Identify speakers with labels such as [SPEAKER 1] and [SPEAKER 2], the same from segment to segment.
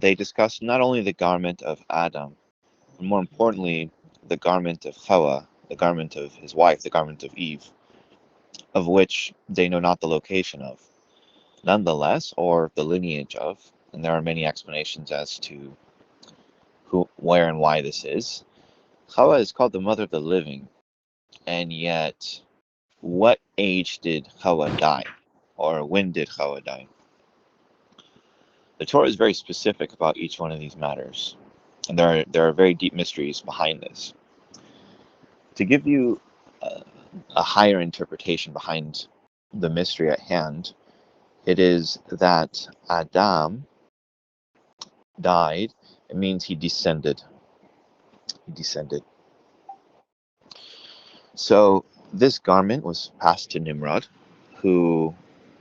[SPEAKER 1] they discuss not only the garment of Adam, but more importantly, the garment of Hawa, the garment of his wife, the garment of Eve, of which they know not the location of. Nonetheless, or the lineage of, and there are many explanations as to who, where, and why this is. Hawa is called the mother of the living, and yet, what age did Hawa die? Or when did Hawa die? The Torah is very specific about each one of these matters, and there are very deep mysteries behind this. To give you a higher interpretation behind the mystery at hand, it is that Adam died. It means he descended. He descended. So this garment was passed to Nimrod, who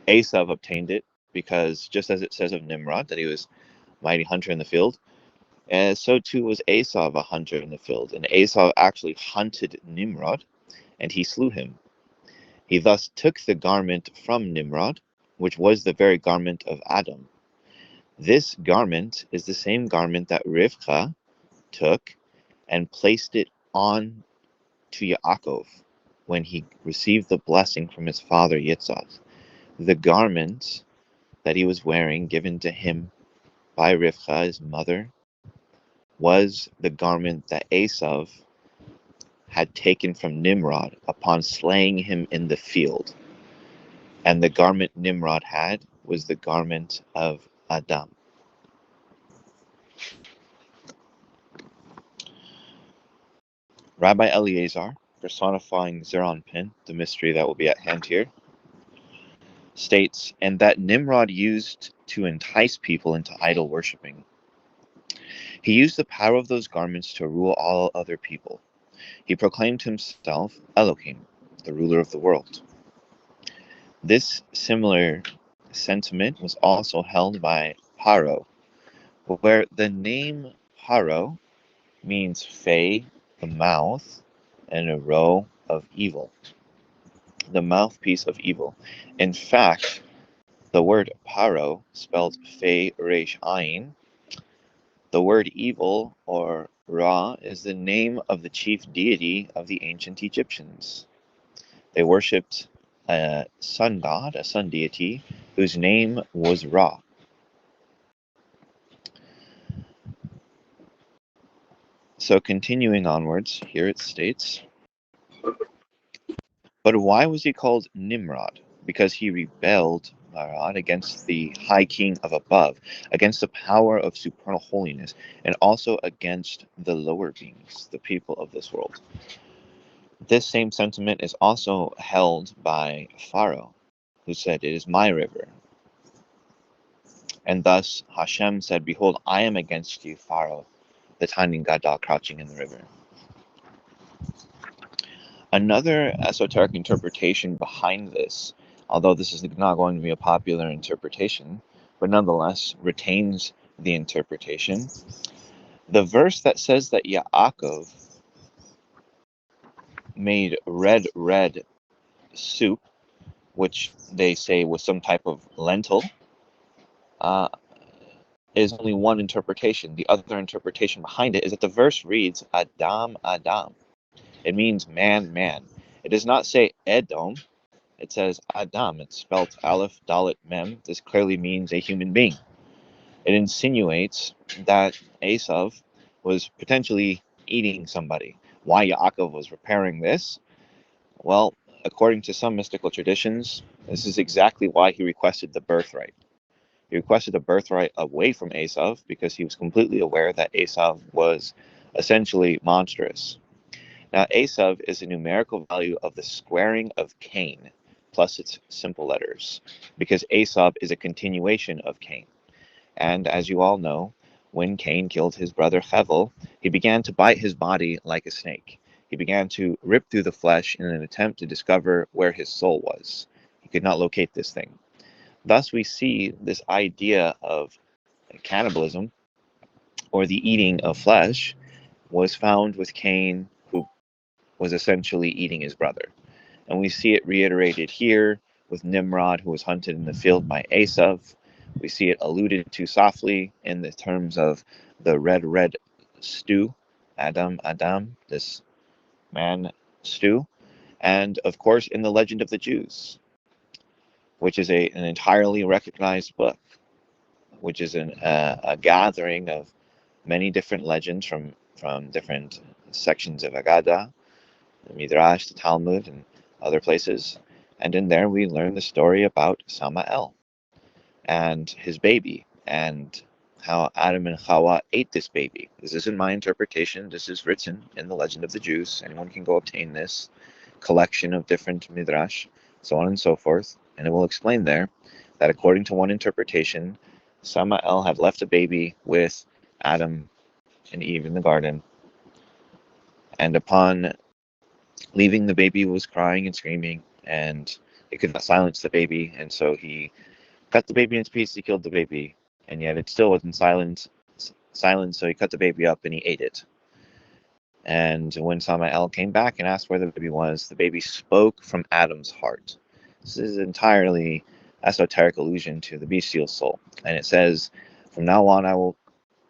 [SPEAKER 1] Esav obtained it because, just as it says of Nimrod, that he was a mighty hunter in the field, and so too was Esav a hunter in the field. And Esav actually hunted Nimrod, and he slew him. He thus took the garment from Nimrod, which was the very garment of Adam. This garment is the same garment that Rivka took and placed it on to Yaakov when he received the blessing from his father Yitzhak. The garment that he was wearing, given to him by Rivka, his mother, was the garment that Esav had taken from Nimrod upon slaying him in the field. And the garment Nimrod had was the garment of Adam. Rabbi Eliezer, personifying Zeranpin, the mystery that will be at hand here, states, and that Nimrod used to entice people into idol worshipping. He used the power of those garments to rule all other people. He proclaimed himself Elohim, the ruler of the world. This similar sentiment was also held by Paro, where the name Paro means Fe, the mouth, and a row of evil, the mouthpiece of evil. In fact, the word Paro, spelled Fe Resh Ayin, the word evil, or Ra, is the name of the chief deity of the ancient Egyptians. They worshipped a sun god, a sun deity, whose name was Ra. So continuing onwards, here it states, but why was he called Nimrod? Because he rebelled against the high king of above, against the power of supernal holiness, and also against the lower beings, the people of this world. This same sentiment is also held by Pharaoh, who said, "It is my river." And thus Hashem said, "Behold, I am against you, Pharaoh, the tiny gadol crouching in the river." Another esoteric interpretation behind this, although this is not going to be a popular interpretation, but nonetheless retains the interpretation. The verse that says that Yaakov made red soup, which they say was some type of lentil, is only one interpretation. The other interpretation behind it is that the verse reads Adam, Adam. It means man, man. It does not say Edom. It says Adam. It's spelled Aleph, Dalet, Mem. This clearly means a human being. It insinuates that Esav was potentially eating somebody. Why Yaakov was preparing this? Well, according to some mystical traditions, this is exactly why he requested the birthright. He requested the birthright away from Esav because he was completely aware that Esav was essentially monstrous. Now, Esav is a numerical value of the squaring of Cain plus its simple letters, because Esav is a continuation of Cain. And as you all know, when Cain killed his brother Hevel, he began to bite his body like a snake. He began to rip through the flesh in an attempt to discover where his soul was. He could not locate this thing. Thus, we see this idea of cannibalism, or the eating of flesh, was found with Cain, who was essentially eating his brother. And we see it reiterated here with Nimrod, who was hunted in the field by Esav, We see it alluded to softly in the terms of the red stew, Adam, this man stew, and of course in the Legend of the Jews, which is an entirely recognized book, which is a gathering of many different legends from different sections of Agada, the Midrash, the Talmud, and other places. And in there we learn the story about Samael and his baby, and how Adam and Hawa ate this baby. This isn't my interpretation. This is written in the Legend of the Jews. Anyone can go obtain this collection of different midrash, so on and so forth, and it will explain there that according to one interpretation, Samael had left a baby with Adam and Eve in the garden, and upon leaving, the baby was crying and screaming, and he could not silence the baby, and so he cut the baby into pieces. He killed the baby, and yet it still wasn't silent. So he cut the baby up and he ate it. And when Samael came back and asked where the baby spoke from Adam's heart. This is entirely esoteric allusion to the bestial soul, and it says, "From now on,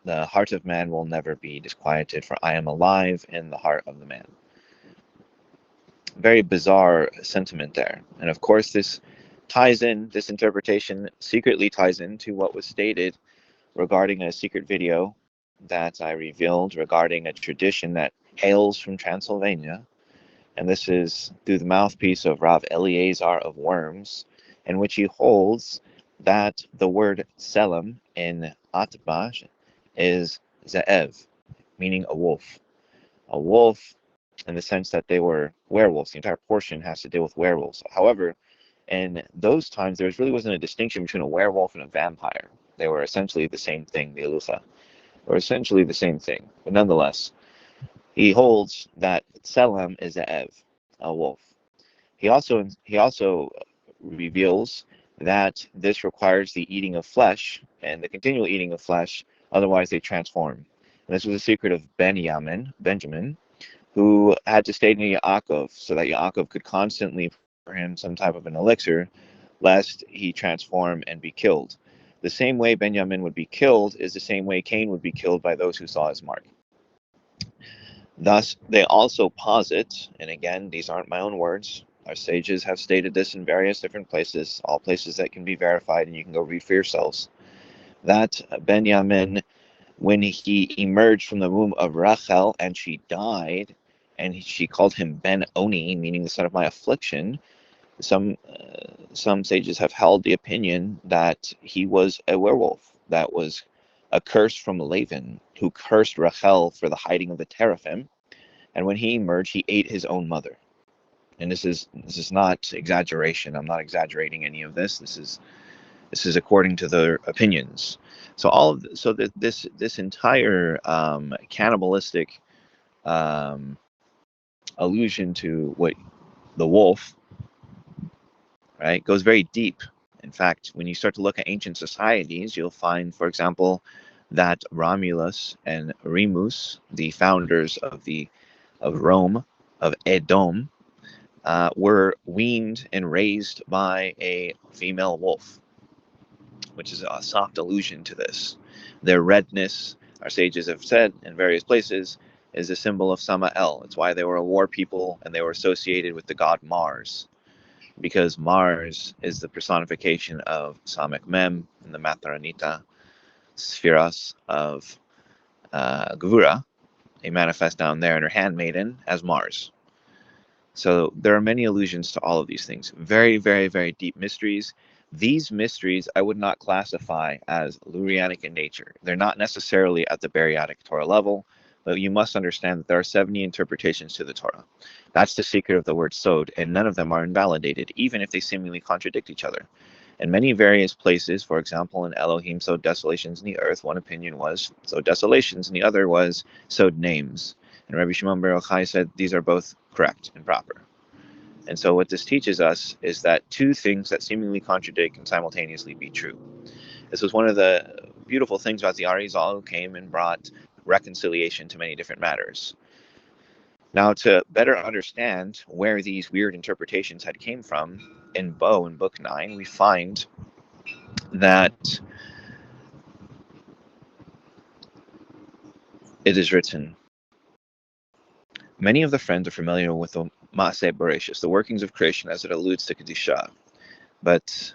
[SPEAKER 1] the heart of man will never be disquieted, for I am alive in the heart of the man." Very bizarre sentiment there, and of course this interpretation secretly ties into what was stated regarding a secret video that I revealed regarding a tradition that hails from Transylvania, and this is through the mouthpiece of Rav Eleazar of Worms, in which he holds that the word selam in Atbah is ze'ev, meaning a wolf. A wolf in the sense that they were werewolves. The entire portion has to deal with werewolves. However, in those times, there really wasn't a distinction between a werewolf and a vampire. They were essentially the same thing, the Elucha. Or essentially the same thing. But nonetheless, he holds that Selam is a wolf. He also reveals that this requires the eating of flesh and the continual eating of flesh, otherwise they transform. And this was a secret of Benjamin, who had to stay near Yaakov so that Yaakov could constantly for him some type of an elixir, lest he transform and be killed. The same way Benjamin would be killed is the same way Cain would be killed by those who saw his mark. Thus, they also posit, and again, these aren't my own words, our sages have stated this in various different places, all places that can be verified, and you can go read for yourselves, that Benjamin, when he emerged from the womb of Rachel and she died, and she called him Ben-Oni, meaning the son of my affliction, some sages have held the opinion that he was a werewolf, that was a curse from Lavan, who cursed Rachel for the hiding of the teraphim, and when he emerged, he ate his own mother. And this is not exaggeration. I'm not exaggerating any of this. This is according to their opinions. So this entire cannibalistic allusion to what the wolf, right, goes very deep. In fact, when you start to look at ancient societies, you'll find, for example, that Romulus and Remus, the founders of Rome, of Edom, were weaned and raised by a female wolf, which is a soft allusion to this. Their redness, our sages have said in various places, is a symbol of Samael. It's why they were a war people and they were associated with the god Mars, because Mars is the personification of Samek Mem in the Matharanita spheros of Gvura. They manifest down there in her handmaiden as Mars. So there are many allusions to all of these things. Very, very, very deep mysteries. These mysteries I would not classify as Lurianic in nature. They're not necessarily at the Bariatic Torah level, but you must understand that there are 70 interpretations to the Torah. That's the secret of the word sod, and none of them are invalidated, even if they seemingly contradict each other. In many various places, for example, in Elohim sowed desolations in the earth, one opinion was sowed desolations, and the other was sowed names. And Rabbi Shimon Bar Yochai said these are both correct and proper. And so what this teaches us is that two things that seemingly contradict can simultaneously be true. This was one of the beautiful things about the Arizal, who came and brought reconciliation to many different matters. Now, to better understand where these weird interpretations had came from, in Book 9, we find that it is written, many of the friends are familiar with the Maaseh Bereshis, the workings of creation as it alludes to Tisha, but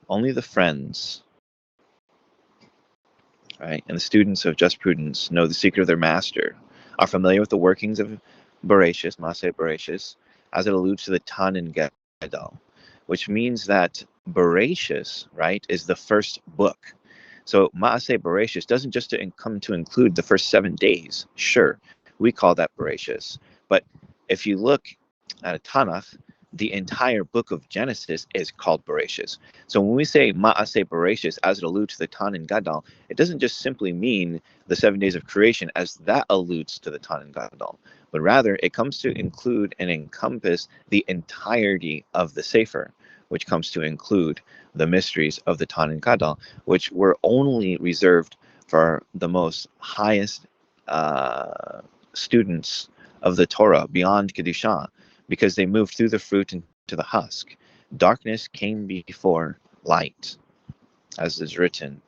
[SPEAKER 1] only the friends, right, and the students of just prudence know the secret of their master, are familiar with the workings of Bereshis, Maaseh Bereshis, as it alludes to the Tan and Gadol, which means that Bereshis, right, is the first book. So Maaseh Bereshis doesn't just come to include the first 7 days. Sure, we call that Bereshis, but if you look at a Tanakh, the entire book of Genesis is called Bereshis. So when we say Maaseh Bereshis, as it alludes to the Tan and Gadol, it doesn't just simply mean the 7 days of creation, as that alludes to the Tan and Gadol, but rather it comes to include and encompass the entirety of the Sefer, which comes to include the mysteries of the Tan and Gadol, which were only reserved for the most highest students of the Torah beyond Kedusha, because they moved through the fruit into the husk. Darkness came before light, as is written,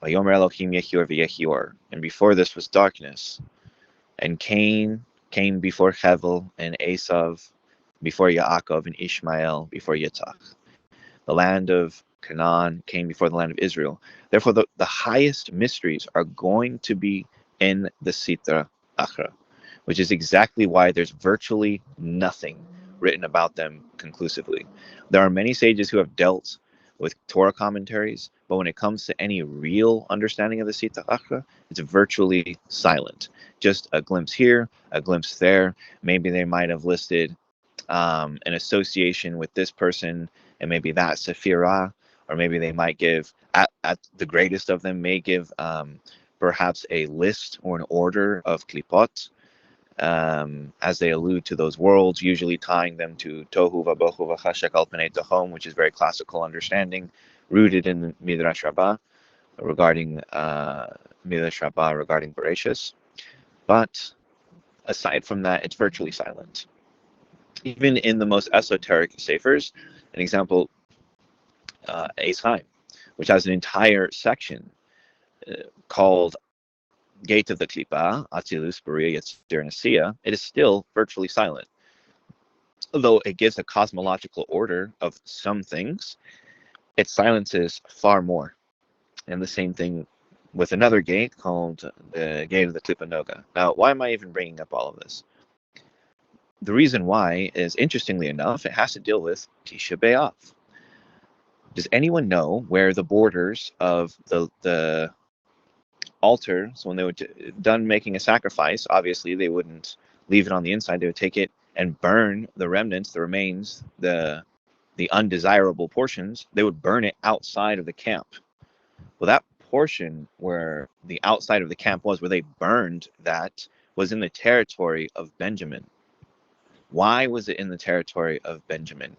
[SPEAKER 1] Vayomer Elohim Yehior v'Yehior, and before this was darkness. And Cain came before Hevel, and Esav before Yaakov, and Ishmael before Yitzhak. The land of Canaan came before the land of Israel. Therefore, the highest mysteries are going to be in the Sitra Achra, which is exactly why there's virtually nothing written about them conclusively. There are many sages who have dealt with Torah commentaries, but when it comes to any real understanding of the Sitra Achra, it's virtually silent. Just a glimpse here, a glimpse there. Maybe they might have listed an association with this person, and maybe that Sephirah, or maybe they might give, at the greatest of them, may give perhaps a list or an order of klipot, as they allude to those worlds, usually tying them to Tohu Vabohu V'Chashek Al Pnei Tehom, which is very classical understanding, rooted in the Midrash Rabbah regarding Bereshis. But aside from that, it's virtually silent. Even in the most esoteric sefers, an example, Eis Chaim, which has an entire section called Gate of the Klippa, Atzilus, Beria, Yetzir, and Asiya, it is still virtually silent. Although it gives a cosmological order of some things, it silences far more. And the same thing with another gate called the Gate of the Klippa Noga. Now, why am I even bringing up all of this? The reason why is, interestingly enough, it has to deal with Tisha B'Av. Does anyone know where the borders of the altar, so when they were done making a sacrifice, obviously they wouldn't leave it on the inside, they would take it and burn the remnants, the remains, the undesirable portions, they would burn it outside of the camp. Well, that portion where the outside of the camp was, where they burned that, was in the territory of Benjamin. Why was it in the territory of Benjamin?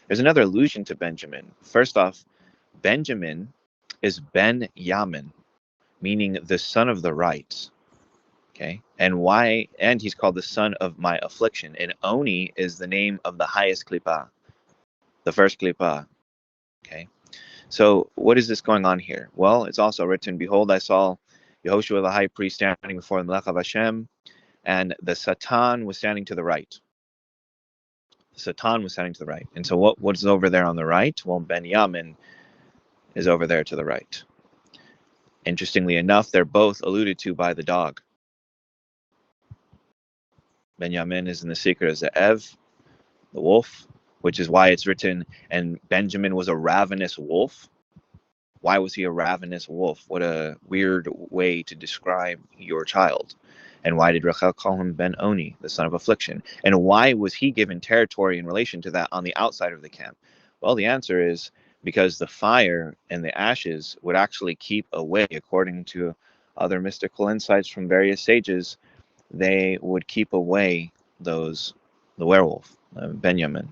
[SPEAKER 1] There's another allusion to Benjamin. First off, Benjamin is Ben Yamin, meaning the son of the right. Okay, and why? And he's called the son of my affliction. And Oni is the name of the highest klipa, the first klipa. Okay, so what is this going on here? Well, it's also written, "Behold, I saw Yehoshua the high priest standing before the Melech of Hashem, and the Satan was standing to the right." Satan was standing to the right. And so what's over there on the right? Well, Benjamin is over there to the right. Interestingly enough, they're both alluded to by the dog. Benjamin is in the secret as Ze'ev, the wolf, which is why it's written, and Benjamin was a ravenous wolf. Why was he a ravenous wolf? What a weird way to describe your child. And why did Rachel call him Ben Oni, the son of affliction? And why was he given territory in relation to that on the outside of the camp? Well, the answer is because the fire and the ashes would actually keep away, according to other mystical insights from various sages, they would keep away the werewolf, Benjamin,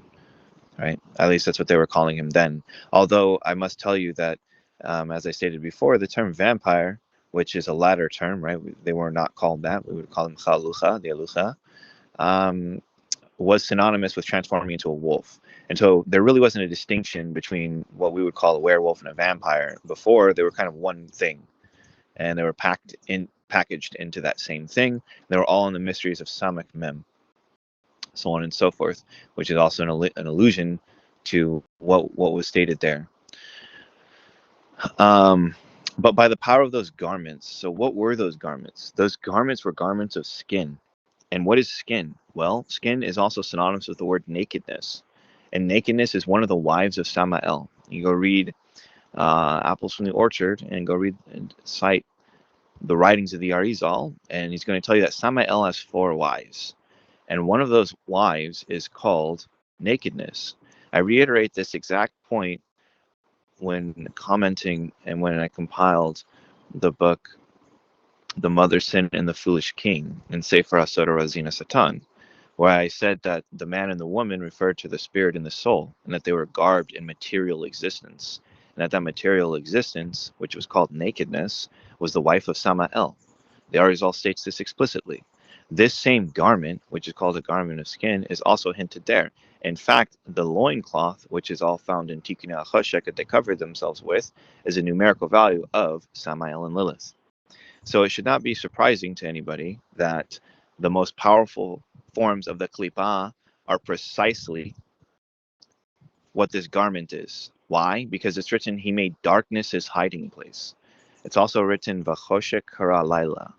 [SPEAKER 1] right? At least that's what they were calling him then. Although I must tell you that, as I stated before, the term vampire, which is a latter term, right? They were not called that. We would call them chalucha, the alucha. was synonymous with transforming into a wolf. And so there really wasn't a distinction between what we would call a werewolf and a vampire. Before, they were kind of one thing, and they were packaged into that same thing. They were all in the mysteries of Samek Mem, so on and so forth, which is also an allusion to what was stated there. But by the power of those garments, so what were those garments? Those garments were garments of skin. And what is skin? Well, skin is also synonymous with the word nakedness. And nakedness is one of the wives of Samael. You go read Apples from the Orchard and go read and cite the writings of the Arizal, and he's going to tell you that Samael has 4 wives. And one of those wives is called nakedness. I reiterate this exact point when commenting and when I compiled the book The Mother Sin and the Foolish King in Sefer HaSodar Razina Satan, where I said that the man and the woman referred to the spirit and the soul, and that they were garbed in material existence, and that material existence, which was called nakedness, was the wife of Samael. The Arizal states this explicitly. This same garment, which is called a garment of skin, is also hinted there. In fact, the loincloth, which is all found in Tikkun HaChoshek that they covered themselves with, is a numerical value of Samael and Lilith. So it should not be surprising to anybody that the most powerful forms of the klippah are precisely what this garment is. Why? Because it's written, he made darkness his hiding place. It's also written, Vachoshek kara laila,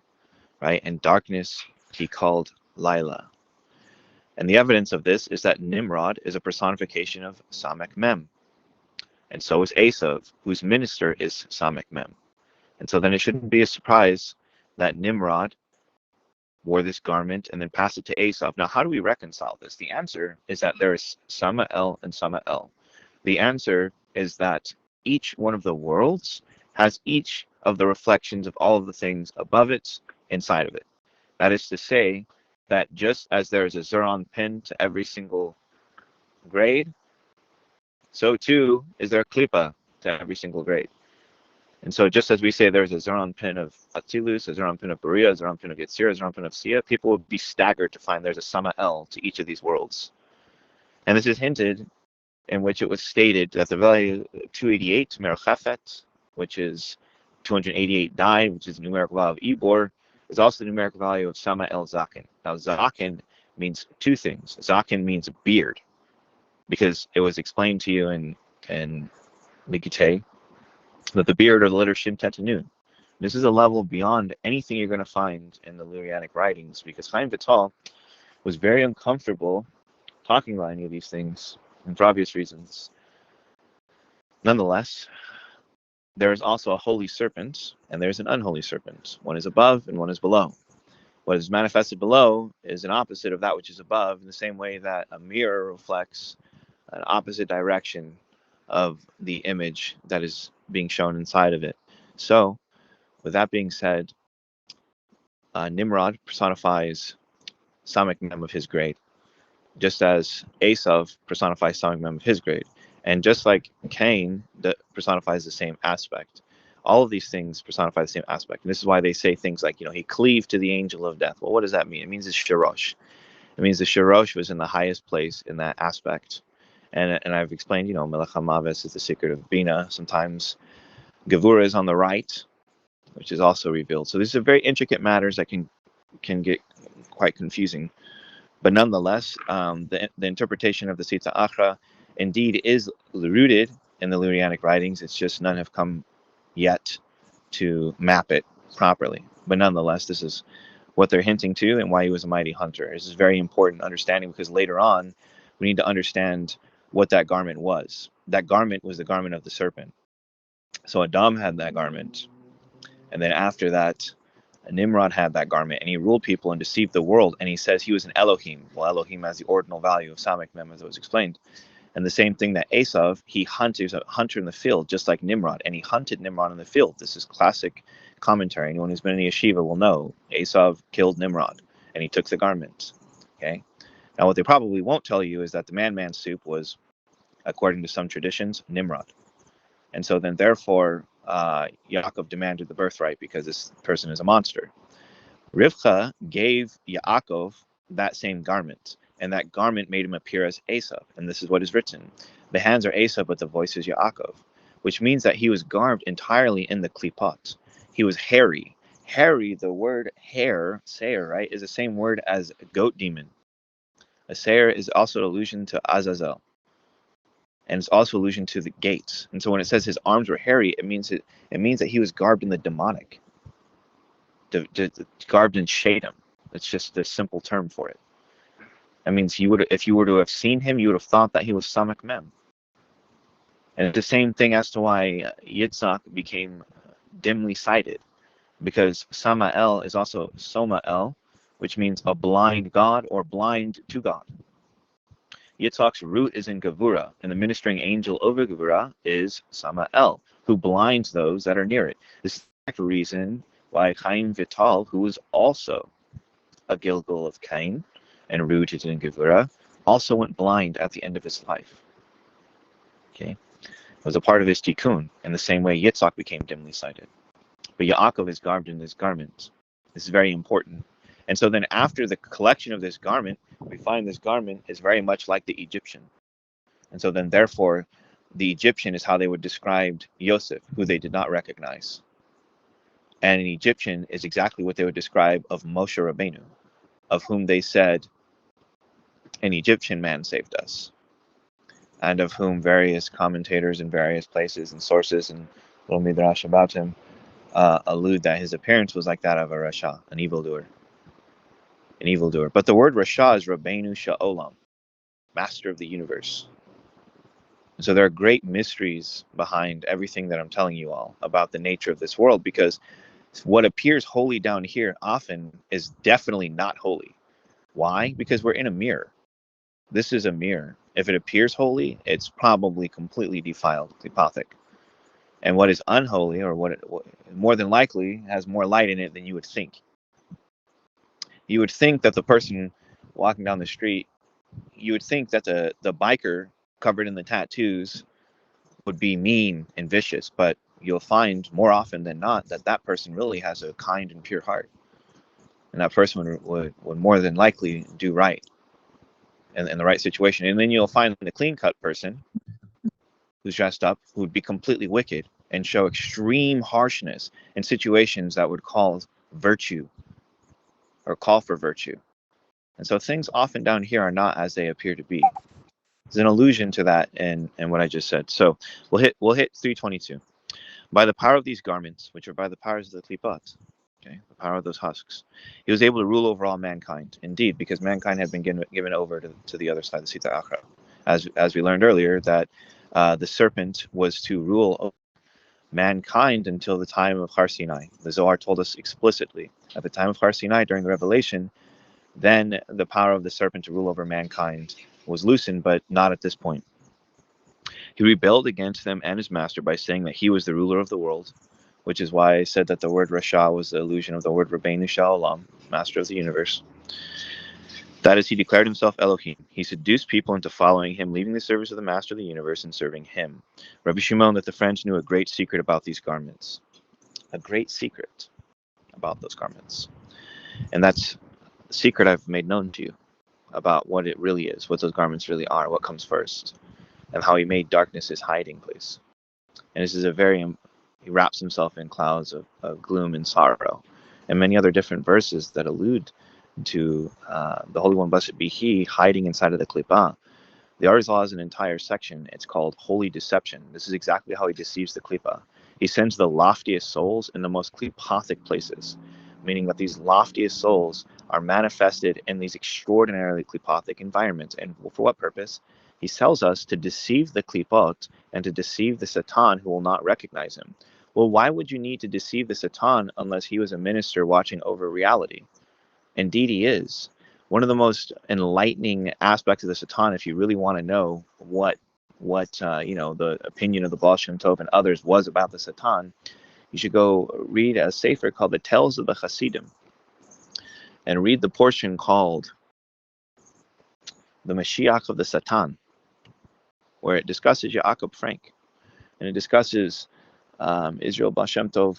[SPEAKER 1] right? And darkness he called Laila. And the evidence of this is that Nimrod is a personification of Samek Mem. And so is Esav, whose minister is Samek Mem. And so then it shouldn't be a surprise that Nimrod wore this garment and then passed it to Esav. Now, how do we reconcile this? The answer is that there is Samael and Samael. The answer is that each one of the worlds has each of the reflections of all of the things above it, inside of it. That is to say that just as there is a Zeron pin to every single grade, so too is there a Klippa to every single grade. And so just as we say there's a Zeron pin of Atzilus, a Zeron pin of Beria, a Zeron pin of Yetzirah, a Zeron pin of Sia, people would be staggered to find there's a Samael to each of these worlds. And this is hinted in which it was stated that the value 288, Merchafet, which is 288 die, which is the numerical value of Ibor, is also the numerical value of Samael Zaken. Now, Zaken means 2 things. Zaken means beard, because it was explained to you in Likutei that the beard are the letter Shin Tet Nun. This is a level beyond anything you're going to find in the Lurianic writings, because Chaim Vital was very uncomfortable talking about any of these things, and for obvious reasons. Nonetheless, there is also a holy serpent, and there's an unholy serpent. One is above, and one is below. What is manifested below is an opposite of that which is above, in the same way that a mirror reflects an opposite direction of the image that is being shown inside of it. So, with that being said, Nimrod personifies Samek Mem of his grade, just as Esav personifies Samek Mem of his grade. And just like Cain personifies the same aspect, all of these things personify the same aspect. And this is why they say things like, he cleaved to the angel of death. Well, what does that mean? It means it's Shirosh. It means the Shirosh was in the highest place in that aspect. And I've explained, Melech HaMaves is the secret of Bina. Sometimes Gevura is on the right, which is also revealed. So these are very intricate matters that can get quite confusing. But nonetheless, the interpretation of the Sita Achra indeed is rooted in the Lurianic writings. It's just none have come yet to map it properly. But nonetheless, this is what they're hinting to and why he was a mighty hunter. This is very important understanding, because later on, we need to understand what that garment was. That garment was the garment of the serpent. So Adam had that garment. And then after that, Nimrod had that garment, and he ruled people and deceived the world. And he says he was an Elohim. Well, Elohim has the ordinal value of Samek Mem, as it was explained. And the same thing that Esav, he was a hunter in the field, just like Nimrod, and he hunted Nimrod in the field. This is classic commentary. Anyone who's been in the yeshiva will know Esav killed Nimrod, and he took the garment. Okay. Now, what they probably won't tell you is that the man soup was, according to some traditions, Nimrod. And so then, therefore, Yaakov demanded the birthright because this person is a monster. Rivka gave Yaakov that same garment. and that garment made him appear as Esau. And this is what is written: the hands are Esau, but the voice is Yaakov, which means that he was garbed entirely in the klipot. He was hairy. Hairy, the word hair, seir, right, is the same word as goat demon. A seir is also an allusion to Azazel, and it's also allusion to the gates. And so when it says his arms were hairy, it means that he was garbed in the demonic, garbed in Shadam. It's just a simple term for it. That means if you were to have seen him, you would have thought that he was Samak Mem. And it's the same thing as to why Yitzhak became dimly sighted, because Samael is also Somael, which means a blind god or blind to God. Yitzhak's root is in Gevurah, and the ministering angel over Gevurah is Samael, who blinds those that are near it. This is the reason why Chaim Vital, who was also a Gilgal of Cain and rooted in Gevurah, also went blind at the end of his life. Okay, it was a part of his tikkun, in the same way Yitzhak became dimly sighted. But Yaakov is garbed in this garment. This is very important. And so then after the collection of this garment, we find this garment is very much like the Egyptian. And so then therefore, the Egyptian is how they would describe Yosef, who they did not recognize. And an Egyptian is exactly what they would describe of Moshe Rabbeinu, of whom they said, an Egyptian man saved us. And of whom various commentators in various places and sources and little midrash about him allude that his appearance was like that of a Rasha, an evildoer. But the word Rasha is Rabbeinu Sha'olam, master of the universe. And so there are great mysteries behind everything that I'm telling you all about the nature of this world, because what appears holy down here often is definitely not holy. Why? Because we're in a mirror. This is a mirror. If it appears holy, it's probably completely defiled, klipothic. And what is unholy, or what more than likely has more light in it than you would think. You would think that the person walking down the street, you would think that the biker covered in the tattoos would be mean and vicious, but you'll find more often than not that that person really has a kind and pure heart. And that person would more than likely do right in the right situation. And then you'll find the clean-cut person who's dressed up who would be completely wicked and show extreme harshness in situations that would call virtue or call for virtue. And so things often down here are not as they appear to be. There's an allusion to that in what I just said. So we'll hit 322. By the power of these garments, which are by the powers of the klipot, okay, the power of those husks, he was able to rule over all mankind. Indeed, because mankind had been given over to the other side, the Sita Achra. As we learned earlier, that the serpent was to rule over mankind until the time of Har Sinai. The Zohar told us explicitly, at the time of Har Sinai, during the revelation, then the power of the serpent to rule over mankind was loosened, but not at this point. He rebelled against them and his master by saying that he was the ruler of the world, which is why I said that the word Rasha was the allusion of the word Rabbeinu Sha'olam, master of the universe. That is, he declared himself Elohim. He seduced people into following him, leaving the service of the master of the universe and serving him. Rabbi Shimon, that the French knew a great secret about these garments. A great secret about those garments. And that's the secret I've made known to you about what it really is, what those garments really are, what comes first, and how he made darkness his hiding place. And this is he wraps himself in clouds of gloom and sorrow, and many other different verses that allude to the Holy One, blessed be He, hiding inside of the klippah. The Arizal has an entire section. It's called Holy Deception. This is exactly how he deceives the klippah. He sends the loftiest souls in the most klippothic places, meaning that these loftiest souls are manifested in these extraordinarily klippothic environments. And for what purpose? He tells us to deceive the klippot and to deceive the Satan who will not recognize him. Well, why would you need to deceive the Satan unless he was a minister watching over reality? Indeed, he is. One of the most enlightening aspects of the Satan, if you really want to know what the opinion of the Baal Shem Tov and others was about the Satan, you should go read a sefer called The Tales of the Hasidim, and read the portion called The Mashiach of the Satan, where it discusses Yaakov Frank, and it discusses Israel Baal Shem Tov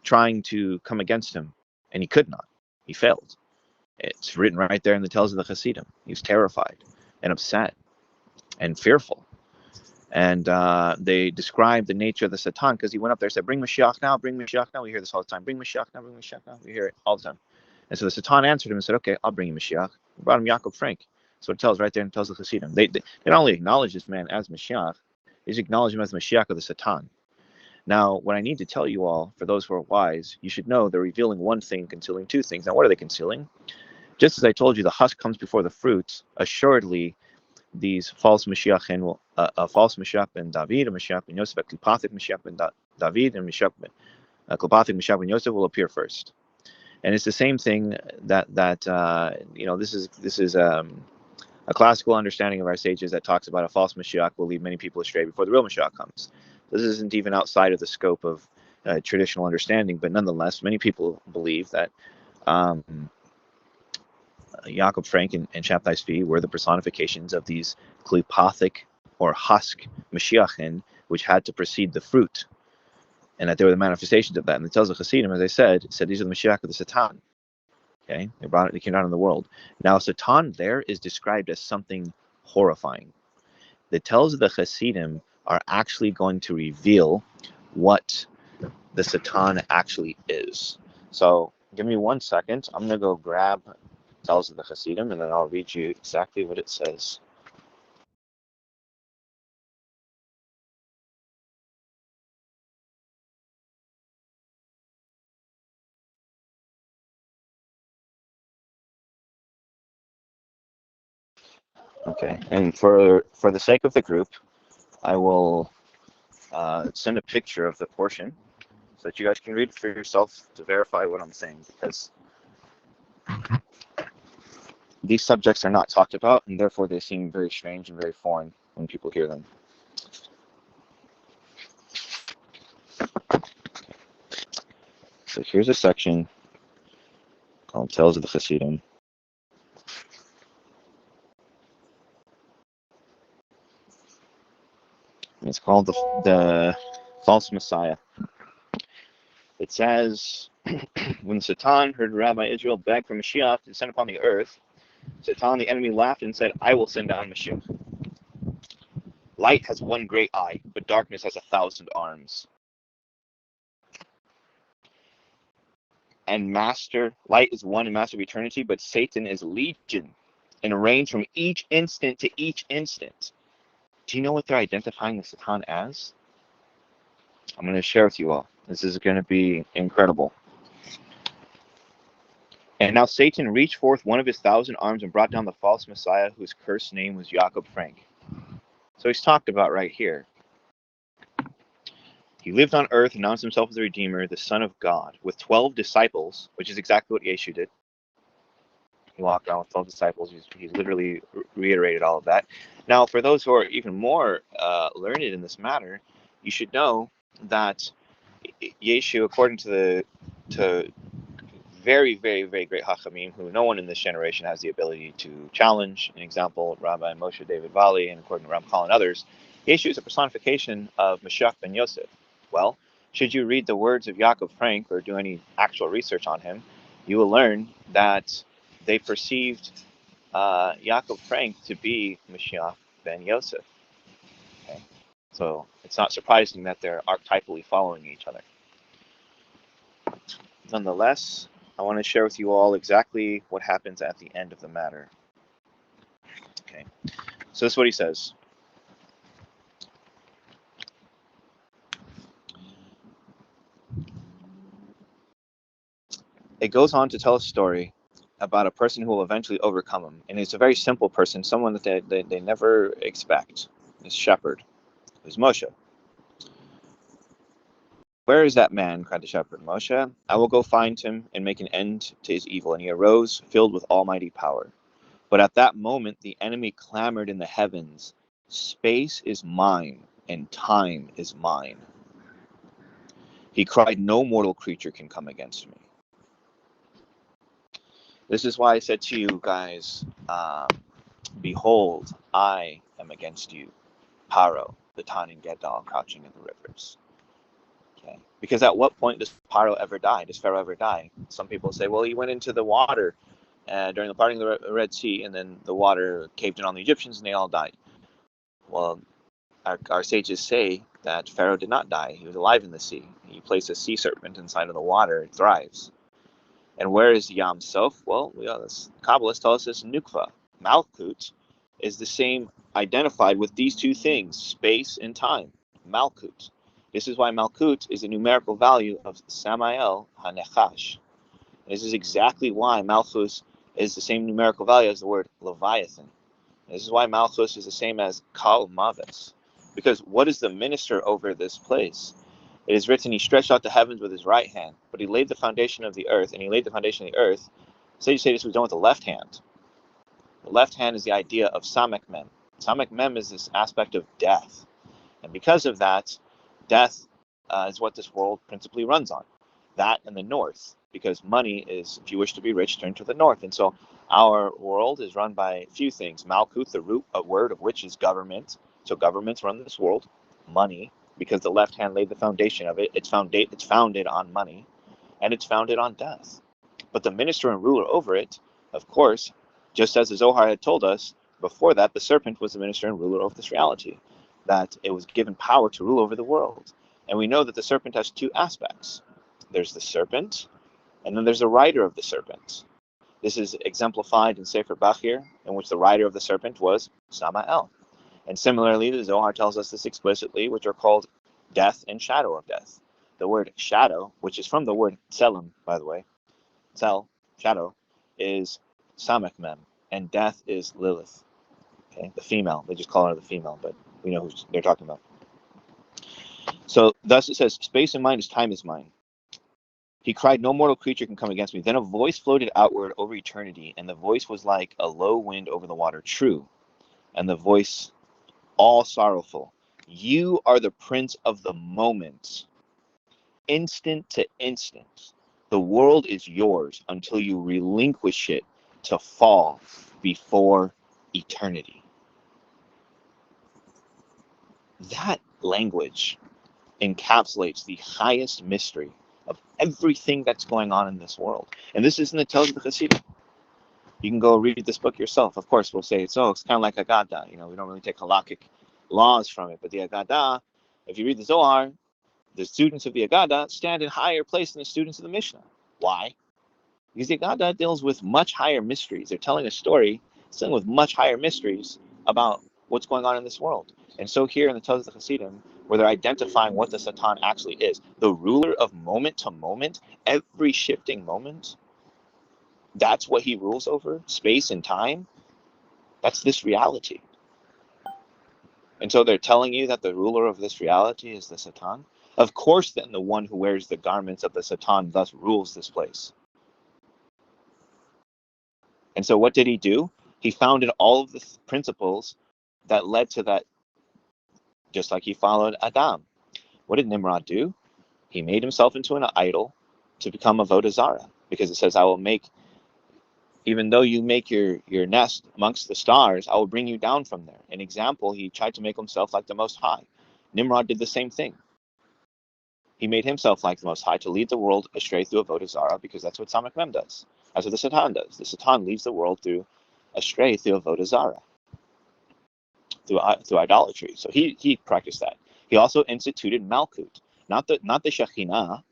[SPEAKER 1] trying to come against him, and he could not. He failed. It's written right there in the Tales of the Hasidim. He's terrified and upset and fearful. And they describe the nature of the Satan because he went up there and said, bring Mashiach now, bring Mashiach now. We hear this all the time. Bring Mashiach now, bring Mashiach now. We hear it all the time. And so the Satan answered him and said, okay, I'll bring you Mashiach. He brought him Yaakov Frank. So it tells right there and tells the Hasidim. They not only acknowledge this man as Mashiach, they just acknowledge him as the Mashiach of the Satan. Now, what I need to tell you all, for those who are wise, you should know they're revealing one thing, concealing two things. Now, what are they concealing? Just as I told you, the husk comes before the fruit. Assuredly, these false Mashiach will, a false Mashiach ben David, a Mashiach ben Yosef, a Klipathic Mashiach ben David, and a Klipathic Mashiach ben Yosef will appear first. And it's the same thing that this is a classical understanding of our sages that talks about a false Mashiach will lead many people astray before the real Mashiach comes. This isn't even outside of the scope of traditional understanding, but nonetheless, many people believe that Yaakov Frank and Shabtai Tzvi were the personifications of these klipathic or husk Mashiachin, which had to precede the fruit, and that they were the manifestations of that. And the tells of Hasidim, as I said, these are the Mashiach of the Satan. Okay, they came out in the world. Now, Satan there is described as something horrifying. The tells of the Hasidim are actually going to reveal what the Satan actually is. So, give me 1 second. I'm going to go grab tells of the Hasidim, and then I'll read you exactly what it says. Okay, and for the sake of the group, I will send a picture of the portion so that you guys can read for yourself to verify what I'm saying, because these subjects are not talked about, and therefore they seem very strange and very foreign when people hear them. So here's a section called Tales of the Hasidim. And it's called the False Messiah. It says, when Satan heard Rabbi Israel beg for Mashiach to descend upon the earth, Satan, the enemy, laughed and said, I will send down Mashiach. Light has one great eye, but darkness has 1,000 arms. And light is one and master of eternity, but Satan is legion and range from each instant to each instant. Do you know what they're identifying the Satan as? I'm going to share with you all. This is going to be incredible. And now Satan reached forth one of his 1,000 arms and brought down the false Messiah, whose cursed name was Yaakov Frank. So he's talked about right here. He lived on earth, announced himself as the Redeemer, the Son of God, with 12 disciples, which is exactly what Yeshu did. He walked around with 12 disciples. He's literally reiterated all of that. Now, for those who are even more learned in this matter, you should know that Yeshu, according to very, very, very great Hachamim, who no one in this generation has the ability to challenge. An example, Rabbi Moshe David Vali, and according to Ramchal and others, Yeshu is a personification of Mashiach ben Yosef. Well, should you read the words of Yaakov Frank or do any actual research on him, you will learn that they perceived Yaakov Frank to be Mashiach ben Yosef. Okay? So it's not surprising that they're archetypally following each other. Nonetheless, I want to share with you all exactly what happens at the end of the matter. Okay, so this is what he says. It goes on to tell a story about a person who will eventually overcome him. And it's a very simple person, someone that they never expect. This shepherd. It's Moshe. Where is that man? Cried the shepherd. Moshe, I will go find him and make an end to his evil. And he arose, filled with almighty power. But at that moment, the enemy clamored in the heavens, space is mine, and time is mine. He cried, no mortal creature can come against me. This is why I said to you guys, behold, I am against you, Paro, the Tan and Gedal, crouching in the rivers. Okay. Because at what point does Paro ever die? Does Pharaoh ever die? Some people say, well, he went into the water during the parting of the Red Sea, and then the water caved in on the Egyptians, and they all died. Well, our sages say that Pharaoh did not die. He was alive in the sea. He placed a sea serpent inside of the water. It thrives. And where is Yam Soph? Well, Kabbalists tell us it's Nukva. Malkut is the same, identified with these two things, space and time. Malkut. This is why Malkut is a numerical value of Samael HaNechash. This is exactly why Malchus is the same numerical value as the word Leviathan. This is why Malchus is the same as Kal Mavis. Because what is the minister over this place? It is written, he stretched out the heavens with his right hand, but he laid the foundation of the earth, and he laid the foundation of the earth. Sages say this was done with the left hand. The left hand is the idea of Samek Mem. Samek Mem is this aspect of death. And because of that, death is what this world principally runs on. That and the north. Because money is, if you wish to be rich, turn to the north. And so our world is run by a few things. Malkuth, the root, a word of which is government. So governments run this world. Money, because the left hand laid the foundation of it. It's founded on money, and it's founded on death. But the minister and ruler over it, of course, just as the Zohar had told us, before that, the serpent was the minister and ruler of this reality, that it was given power to rule over the world. And we know that the serpent has two aspects. There's the serpent, and then there's the rider of the serpent. This is exemplified in Sefer Bachir, in which the rider of the serpent was Samael. And similarly, the Zohar tells us this explicitly, which are called death and shadow of death. The word shadow, which is from the word tselem, by the way, tsel, shadow, is Samek Mem, and death is Lilith. Okay, the female. They just call her the female, but we know who they're talking about. So thus it says, space and mine is time is mine. He cried, no mortal creature can come against me. Then a voice floated outward over eternity, and the voice was like a low wind over the water. True. And the voice all sorrowful. You are the prince of the moment. Instant to instant. The world is yours until you relinquish it to fall before eternity. That language encapsulates the highest mystery of everything that's going on in this world. And this isn't the Tells of the Hasidim. You can go read this book yourself. Of course, we'll say it's kind of like Agadah. We don't really take halakhic laws from it. But the Agadah, if you read the Zohar, the students of the Agadah stand in higher place than the students of the Mishnah. Why? Because the Agadah deals with much higher mysteries. They're telling a story, dealing with much higher mysteries about what's going on in this world. And so here in the Tells of the Hasidim, where they're identifying what the Satan actually is, the ruler of moment to moment, every shifting moment, that's what he rules over, space and time. That's this reality. And so they're telling you that the ruler of this reality is the Satan. Of course, then the one who wears the garments of the Satan thus rules this place. And so what did he do? He founded all of the principles that led to that, just like he followed Adam. What did Nimrod do? He made himself into an idol to become a Avodah Zarah, because it says, I will make, even though you make your nest amongst the stars, I will bring you down from there. An example, he tried to make himself like the Most High. Nimrod did the same thing. He made himself like the Most High to lead the world astray through Avodah Zarah, because that's what Samek Mem does. That's what the Satan does. The Satan leads the world astray through Avodah Zarah, through idolatry. So he practiced that. He also instituted Malkut, not the Shekhinah,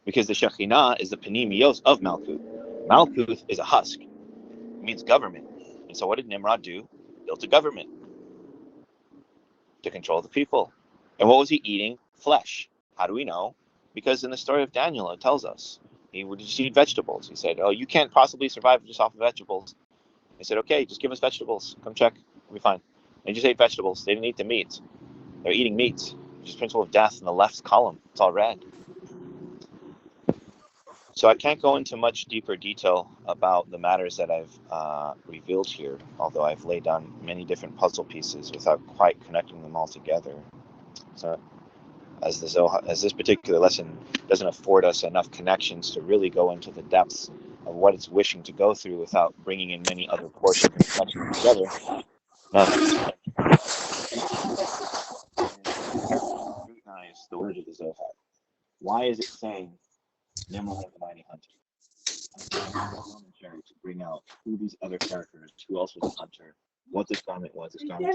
[SPEAKER 1] because the Shekhinah is the Panimios of Malkut. Malkut is a husk. It means government. And so what did Nimrod do? Built a government to control the people. And what was he eating? Flesh. How do we know? Because in the story of Daniel, it tells us he would just eat vegetables. He said, oh, you can't possibly survive just off of vegetables. They said, okay, just give us vegetables. Come check. We'll be fine. They just ate vegetables. They didn't eat the meat. They're eating meat, which is principle of death in the left column. It's all red. So I can't go into much deeper detail about the matters that I've revealed here, although I've laid down many different puzzle pieces without quite connecting them all together. So as this particular lesson doesn't afford us enough connections to really go into the depths of what it's wishing to go through without bringing in many other portions and connecting them together. Scrutinize the word of the Zohar. Why is it saying Nimrod the mighty hunter? commentary to bring out who these other characters, who else was a hunter, what this garment was. This garment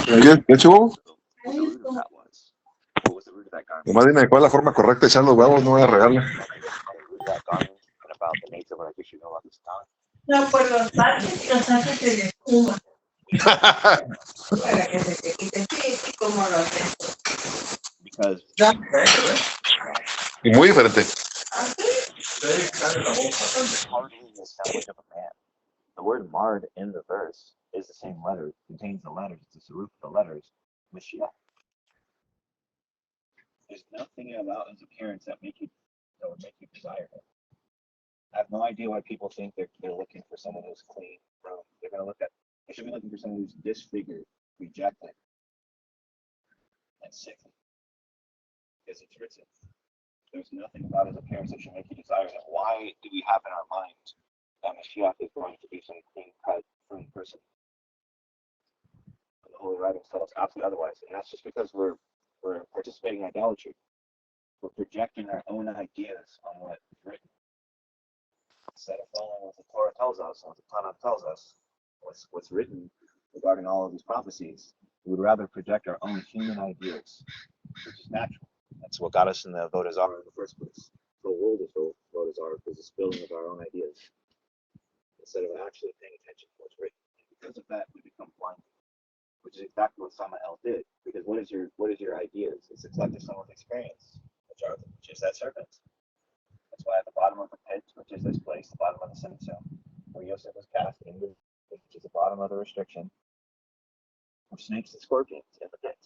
[SPEAKER 2] Oye, ¿qué chubo?
[SPEAKER 1] what the root of that was. What was the root of that garment?
[SPEAKER 2] Nomás dime cuál es la forma correcta de echar los huevos, no voy a regarle.
[SPEAKER 1] The root of that garment and about the native, like we should know about this time.
[SPEAKER 3] No, por los haces en espuma. Para que se te quite, sí, como lo haces.
[SPEAKER 1] Because
[SPEAKER 2] Y muy diferente.
[SPEAKER 1] marred is the assemblage of a man. The word marred in the verse is the same letter, contains the letters, it's the root of the letters, Mashiach. There's nothing about his appearance that would make you desire him. I have no idea why people think they're looking for someone who's clean. They should be looking for someone who's disfigured, rejected, and sick. Because it's written. There's nothing about his appearance that should make you desire him. Why do we have in our mind that Mashiach is going to be some clean-cut, clean person? And the Holy Writings tell us absolutely otherwise. And that's just because we're participating in idolatry. We're projecting our own ideas on what is written. Instead of following what the Torah tells us, what the Tanakh tells us, what's written regarding all of these prophecies, we would rather project our own human ideas, which is natural. That's what got us in the Avodah Zarah in the first place. The whole world is Avodah Zarah because it's building of our own ideas instead of actually paying attention to what's written. And because of that, we become blind, which is exactly what Samael did. Because what is your ideas? It's a collective sum of experience, which is that serpent. That's why at the bottom of the pit, which is this place, the bottom of the Simsum, where Yosef was cast into, which is the bottom of the restriction, were snakes and scorpions in the pit.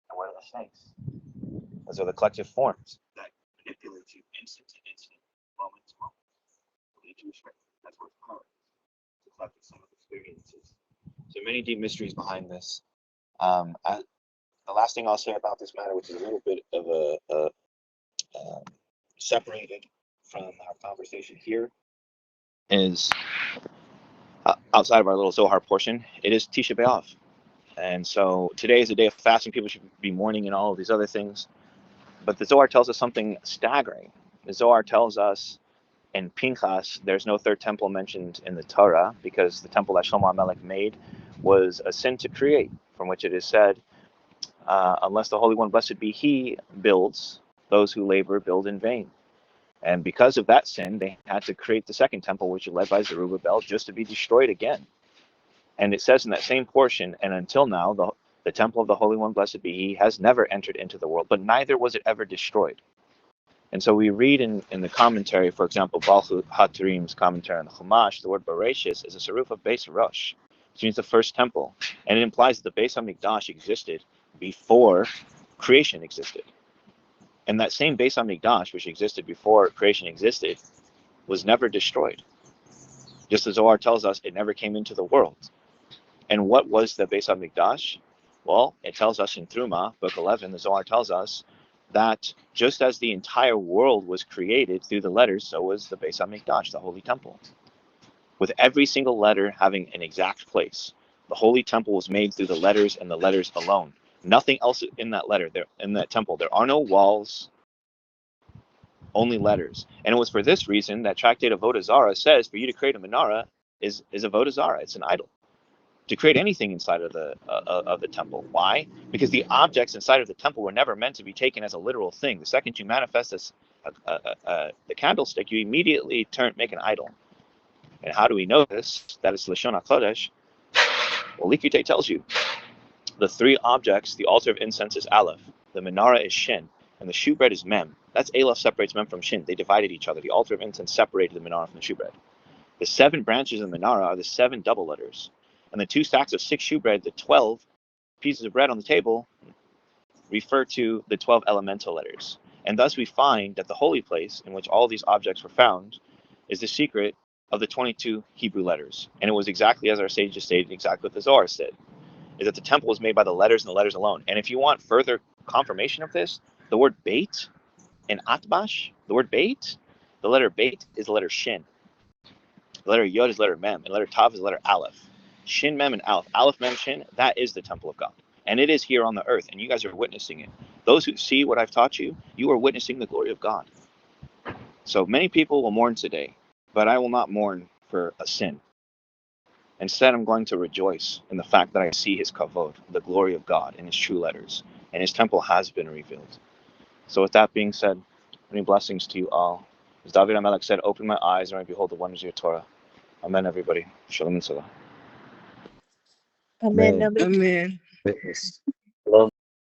[SPEAKER 1] And what are the snakes? Those are the collective forms that manipulate you instant to instant, moment to moment. Lead to restriction. That's what it's called. It's a collective sum of experiences. So many deep mysteries behind this. The last thing I'll say about this matter, which is a little bit of a separated from our conversation here, is outside of our little Zohar portion, it is Tisha B'Av. And so today is a day of fasting. People should be mourning and all of these other things. But the Zohar tells us something staggering. The Zohar tells us in Pinchas, there's no third temple mentioned in the Torah because the temple that Shlomo HaMelech made was a sin to create, from which it is said, unless the Holy One, blessed be He, builds, those who labor build in vain. And because of that sin, they had to create the second temple, which is led by Zerubbabel, just to be destroyed again. And it says in that same portion, and until now, the temple of the Holy One, blessed be He, has never entered into the world, but neither was it ever destroyed. And so we read in the commentary, for example, Baal HaTurim's commentary on the Chumash, the word Bereshis is a seruf of Beis Rosh, which means the first temple. And it implies that the Beis HaMikdash existed before creation existed. And that same Beis HaMikdash, which existed before creation existed, was never destroyed. Just as Zohar tells us, it never came into the world. And what was the Beis HaMikdash? Well, it tells us in Truma, book 11, the Zohar tells us that just as the entire world was created through the letters, so was the Beis HaMikdash, the Holy Temple. With every single letter having an exact place. The Holy Temple was made through the letters and the letters alone. Nothing else in that letter, in that temple. There are no walls, only letters. And it was for this reason that Tractate of Avodah Zarah says for you to create a menorah is Avodah Zarah. It's an idol. To create anything inside of the temple. Why? Because the objects inside of the temple were never meant to be taken as a literal thing. The second you manifest this, the candlestick, you immediately make an idol. And how do we know this? That is Lashon HaKodesh. Well, Likutei tells you. The three objects, the altar of incense is Aleph, the menorah is Shin, and the shewbread is Mem. That's Aleph separates Mem from Shin. They divided each other. The altar of incense separated the menorah from the shewbread. The 7 branches of the menorah are the 7 double letters. And the 2 stacks of 6 shewbread, the 12 pieces of bread on the table, refer to the 12 elemental letters. And thus we find that the holy place in which all these objects were found is the secret of the 22 Hebrew letters. And it was exactly as our sages stated, exactly what the Zohar said, is that the temple was made by the letters and the letters alone. And if you want further confirmation of this, the word Beit in Atbash, the word Beit, the letter Beit is the letter Shin. The letter Yod is the letter Mem, and the letter Tav is the letter Aleph. Shin, Mem, and Aleph. Aleph, Mem, Shin, that is the temple of God. And it is here on the earth, and you guys are witnessing it. Those who see what I've taught you, you are witnessing the glory of God. So many people will mourn today, but I will not mourn for a sin. Instead, I'm going to rejoice in the fact that I see his kavod, the glory of God, in his true letters, and his temple has been revealed. So with that being said, many blessings to you all. As David HaMelech said, open my eyes and I behold the wonders of your Torah. Amen, everybody. Shalom and salah.
[SPEAKER 4] Amen.
[SPEAKER 5] Amen.